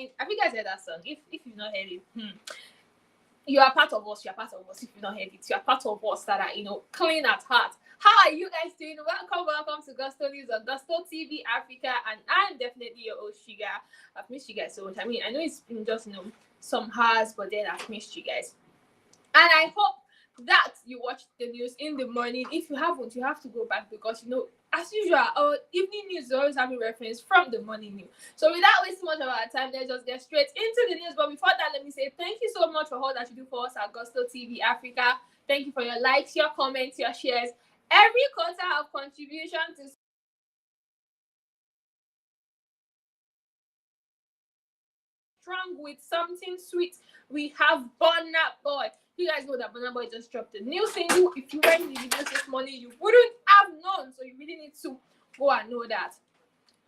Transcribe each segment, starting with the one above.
mean, have you guys heard that song? If you've not heard it, you are part of us. You are part of us. If you've not heard it, you are part of us that are, clean at heart. How are you guys doing? Welcome to Gusto News on Gusto TV Africa, and I'm definitely your host, Shiga. I've missed you guys so much. I mean, I know it's been just some hours, but then I've missed you guys, and I hope that you watch the news in the morning. If you haven't, you have to go back because as usual, our evening news is always having reference from the morning news. So without wasting much of our time, let's just get straight into the news. But before that, let me say thank you so much for all that you do for us at Gusto TV Africa. Thank you for your likes, your comments, your shares, every quarter of contribution to strong with something sweet. We have Burna Boy. You guys know that Burna Boy just dropped a new single. If you weren't in the videos this morning, you wouldn't have known. So you really need to go and know that.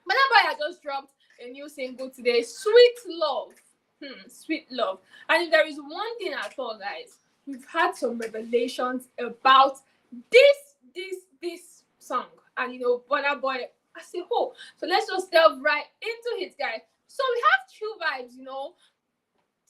Burna Boy has just dropped a new single today, Sweet Love. Sweet Love. And if there is one thing at all, guys, we've had some revelations about this song. And Burna Boy as a whole. So let's just delve right into it, guys. So we have chill vibes,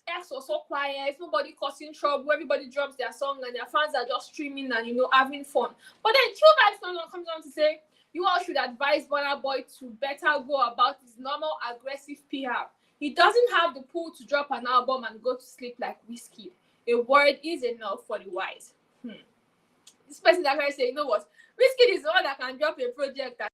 X was so quiet, nobody causing trouble, everybody drops their song and their fans are just streaming and having fun. But then chill vibes comes on to say you all should advise Burna Boy to better go about his normal aggressive PR. He doesn't have the pull to drop an album and go to sleep like Wizkid. A word is enough for the wise. This person that can say, you know what? Wizkid is the one that can drop a project that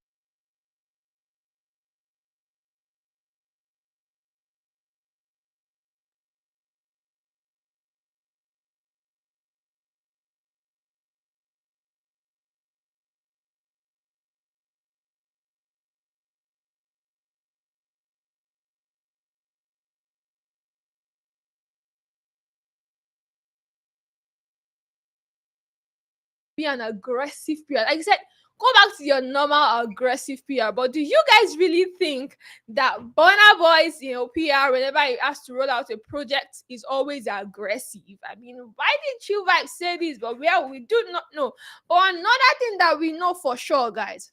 be an aggressive PR. Like I said, go back to your normal aggressive PR. But do you guys really think that Burna Boy's PR, whenever he has to roll out a project, is always aggressive? I mean, why did Chill Vibe say this? But we do not know. But another thing that we know for sure, guys,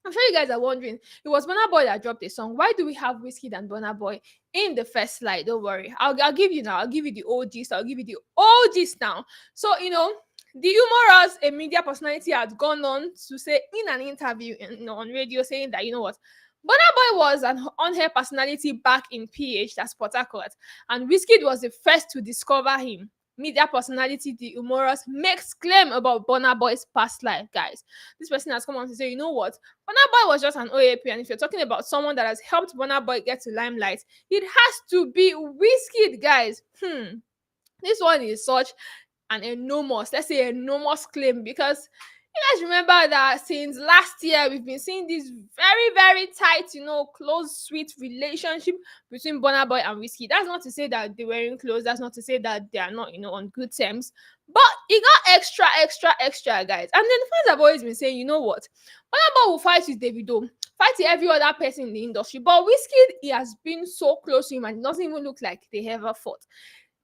I'm sure you guys are wondering, it was Burna Boy that dropped a song. Why do we have Wizkid and Burna Boy in the first slide? Don't worry. I'll give you now. I'll give you the OGs. I'll give you the OGs now. So, the humorous a media personality had gone on to say in an interview on radio saying that, Burna Boy was an on-air personality back in PH, that's Port Harcourt, and Wizkid was the first to discover him. Media personality, the humorous, makes claim about Burna Boy's past life, guys. This person has come on to say, Burna Boy was just an OAP, and if you're talking about someone that has helped Burna Boy get to limelight, it has to be Wizkid, guys. This one is such an enormous claim because you guys remember that since last year we've been seeing this very, very tight, close, sweet relationship between Burna Boy and Wizkid. That's not to say that they weren't close. That's not to say that they are not, on good terms. But it got extra, guys. And then the fans have always been saying, Burna Boy will fight with Davido, fight with every other person in the industry. But Wizkid, he has been so close to him and it doesn't even look like they ever fought.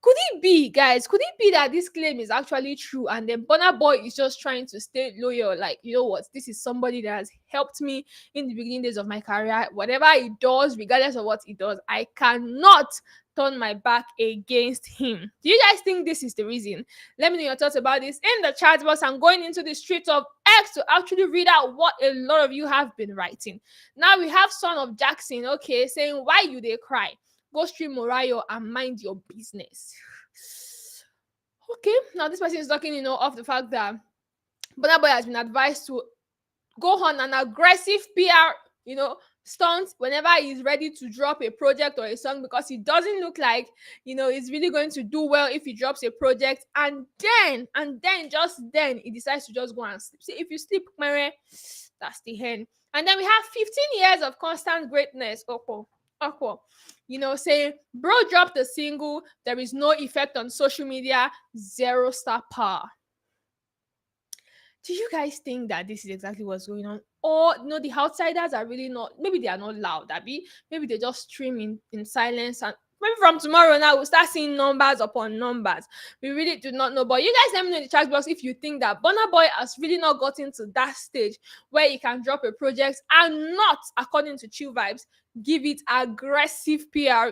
Could it be, guys? Could it be that this claim is actually true and then Burna Boy is just trying to stay loyal? Like, this is somebody that has helped me in the beginning days of my career. Whatever he does, regardless of what he does, I cannot turn my back against him. Do you guys think this is the reason? Let me know your thoughts about this in the chat box. I'm going into the streets of X to actually read out what a lot of you have been writing. Now we have Son of Jackson, saying, why you they cry? Go stream Morayo and mind your business. Okay, now this person is talking, of the fact that Burna Boy has been advised to go on an aggressive PR, stunt whenever he's ready to drop a project or a song because it doesn't look like, he's really going to do well if he drops a project and then he decides to just go and sleep. See, if you sleep, Mary, that's the end. And then we have 15 years of constant greatness, Oko, saying, bro dropped the single, there is no effect on social media, 0 star power. Do you guys think that this is exactly what's going on? Or, the outsiders are really not, maybe they are not loud, Abby. Maybe they just stream in silence and maybe from tomorrow now we'll start seeing numbers upon numbers. We really do not know. But you guys let me know in the chat box if you think that Burna Boy has really not gotten to that stage where he can drop a project and not, according to Chill Vibes, give it aggressive PR,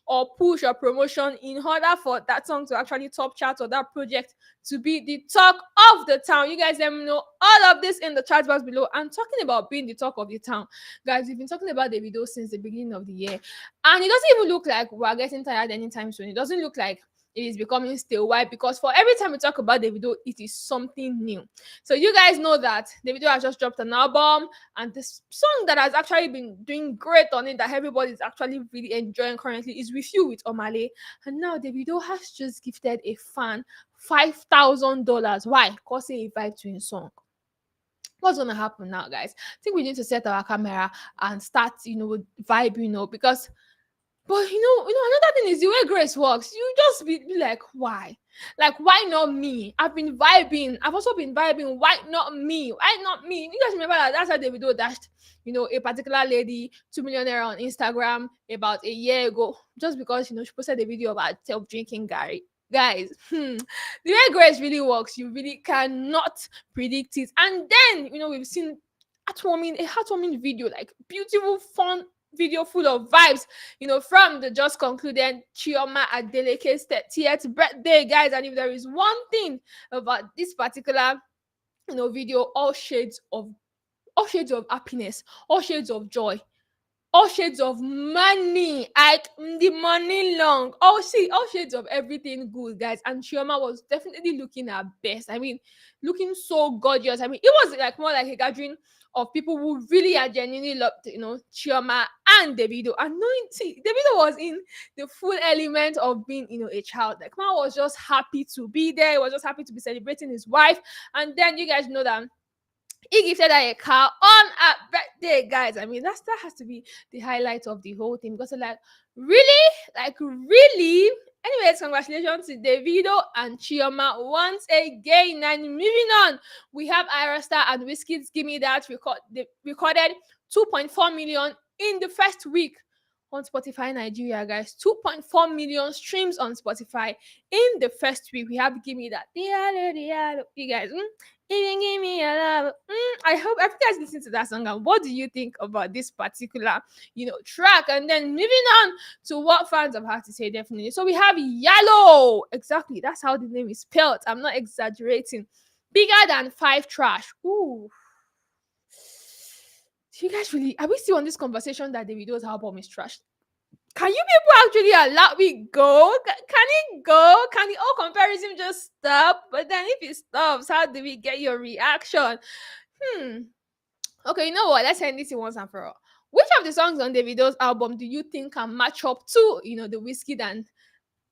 or push or promotion in order for that song to actually top chart or that project to be the talk of the town. You guys let me know all of this in the chat box below. And talking about being the talk of the town, guys, we've been talking about Davido since the beginning of the year, and it doesn't even look like we're getting tired anytime soon. It doesn't look like it is becoming stale. Why? Because for every time we talk about Davido, it is something new. So you guys know that Davido has just dropped an album, and this song that has actually been doing great on it, that everybody's actually really enjoying currently, is With You with Omale. And now Davido has just gifted a fan $5,000. Why? Because he vibed to his song. What's gonna happen now, guys? I think we need to set our camera and start, vibe, because but another thing is the way Grace works. You just be like, why? Like, why not me? I've been vibing. I've also been vibing. Why not me? Why not me? You guys remember that that's how Davido dashed, a particular lady 2 millionaire on Instagram about a year ago, just because she posted a video about herself drinking Gary. Guys, the way Grace really works, you really cannot predict it. And then we've seen a heartwarming video, like beautiful, fun video full of vibes, from the just concluded Chioma Adeleke's 30th birthday, guys. And if there is one thing about this particular, video, all shades of happiness, all shades of joy, all shades of money, like the money long, all shades of everything good, guys. And Chioma was definitely looking her best. I mean, looking so gorgeous. I mean, it was like more like a gathering of people who really are genuinely loved, Chioma and Davido. And knowing, see, Davido was in the full element of being, a child. Like, man was just happy to be there. He was just happy to be celebrating his wife. And then you guys know that he gifted her a car on her birthday, guys. I mean, that has to be the highlight of the whole thing, because really, really. Anyways, congratulations to Davido and Chioma once again. And moving on, we have Ayra, Starr and Wizkid's Give Me That they recorded 2.4 million in the first week on Spotify Nigeria, guys. 2.4 million streams on Spotify in the first week. We have Give Me That. You guys, even give me a love. I hope you guys listen to that song. And what do you think about this particular, track? And then moving on to what fans have had to say, definitely. So we have Yellow. Exactly. That's how the name is spelled. I'm not exaggerating. Bigger than 5 trash. Ooh. Do you guys really, are we still on this conversation that Davido's album is trash? Can you people actually allow me go? Can it go? Can the whole comparison just stop? But then if it stops, how do we get your reaction? Okay, you know what? Let's end this in once and for all. Which of the songs on Davido's album do you think can match up to, the Wizkid and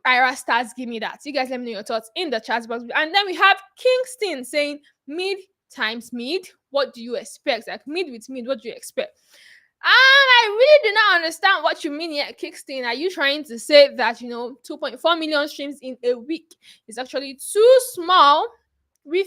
Ayra Starr's Give Me That? You guys let me know your thoughts in the chat box. And then we have Kingston saying mid times mid. What do you expect? Like mid with mid, what do you expect? I really do not understand what you mean here, Kickstarter. Are you trying to say that 2.4 million streams in a week is actually too small with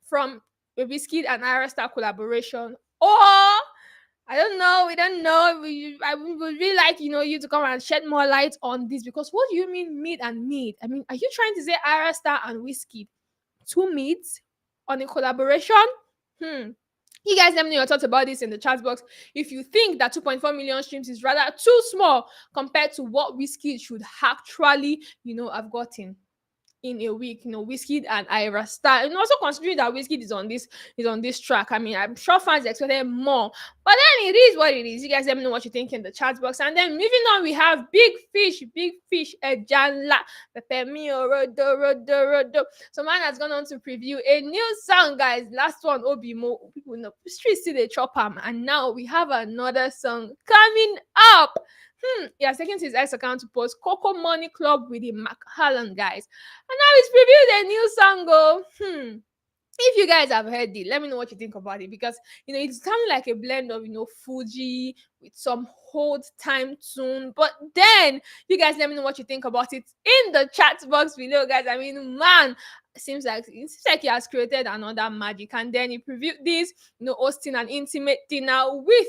from a Wizkid and Ayra Starr collaboration? Or I don't know. We don't know. I would really like you to come and shed more light on this, because what do you mean mid and mid? I mean, are you trying to say Ayra Starr and Wizkid two mids on a collaboration? You guys let me know your thoughts about this in the chat box. If you think that 2.4 million streams is rather too small compared to what Wizkid should actually, have gotten in a week, Wizkid and Ayra Starr. And also considering that Wizkid is on this track. I mean, I'm sure fans expected more. But then it is what it is. You guys let me know what you think in the chat box. And then moving on, we have Big Fish, Ejanla, Pepemio, Rodo. So man has gone on to preview a new song, guys. Last one, Obimo. People know streets see the chop him. And now we have another song coming up. He has taken to his ex account to post Coco Money Club with the McHallen guys. And now he's previewed a new song. If you guys have heard it, let me know what you think about it, because it's kind of like a blend of Fuji with some old time tune. But then you guys let me know what you think about it in the chat box below, guys. I mean, man, it seems like he has created another magic. And then he previewed this, hosting an intimate dinner with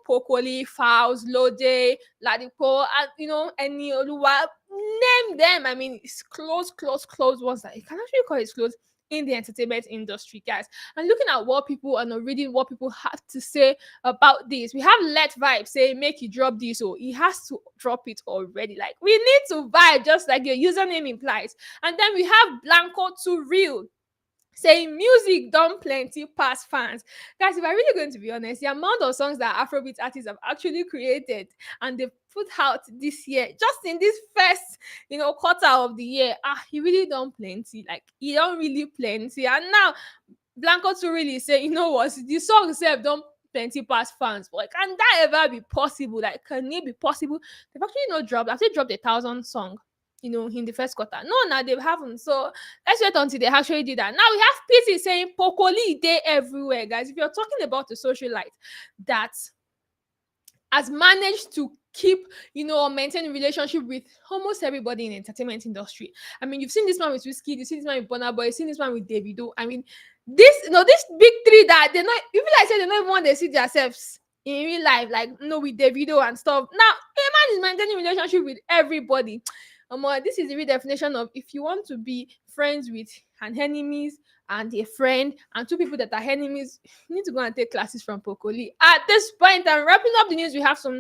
Pokoli, Fowls, Lode, Ladipo, and Eni Oluwa. Name them. I mean, it's close ones that you can actually call it close. in the entertainment industry, guys. And looking at what people and reading what people have to say about this, we have Let Vibe say, make you drop this, so he has to drop it already. Like, we need to vibe, just like your username implies. And then we have Blanco to Real saying music done plenty past fans. Guys, if I'm really going to be honest, the amount of songs that Afrobeat artists have actually created and they've put out this year, just in this first, quarter of the year, he really done plenty. Like, he don't really plenty. And now Blanco to really say, you know what, the song itself don't plenty past fans. But can that ever be possible? Like, can it be possible? They've actually not dropped, I've dropped 1,000 song, in the first quarter. No, now they haven't. So let's wait until they actually do that. Now we have PT saying Pokoli Day everywhere, guys. If you're talking about a socialite that has managed to keep, or maintain a relationship with almost everybody in the entertainment industry. I mean, you've seen this man with Wizkid, you've seen this man with Burna Boy, you've seen this man with Davido. I mean, this big three that they're not, even like I said, they don't even want to see themselves in real life, like, with Davido and stuff. Now, a man is maintaining relationship with everybody. This is the real definition of, if you want to be friends with an enemies and a friend and two people that are enemies, you need to go and take classes from Pokoli. At this point, I'm wrapping up the news. We have some,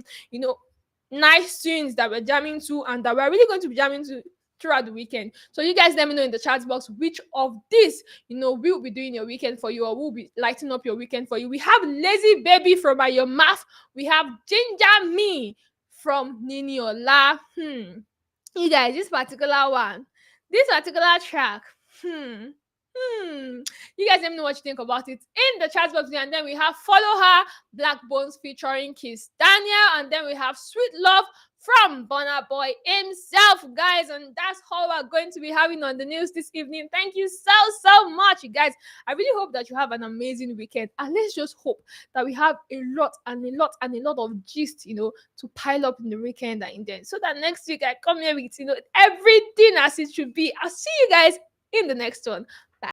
nice tunes that we're jamming to and that we're really going to be jamming to throughout the weekend. So you guys let me know in the chat box which of these, we'll be doing your weekend for you, or we'll be lighting up your weekend for you. We have Lazy Baby from Your Math. We have Ginger Me from Nini Ola. You guys, this particular track, you guys let me know what you think about it in the chat box. And then we have Follow Her, Black Bones featuring Kiss Daniel, and then we have Sweet Love from Burna Boy himself, guys. And that's all we're going to be having on the news this evening. Thank you so much, you guys. I really hope that you have an amazing weekend, and let's just hope that we have a lot of gist, to pile up in the weekend and in then, so that next week I come here with, everything as it should be. I'll see you guys in the next one.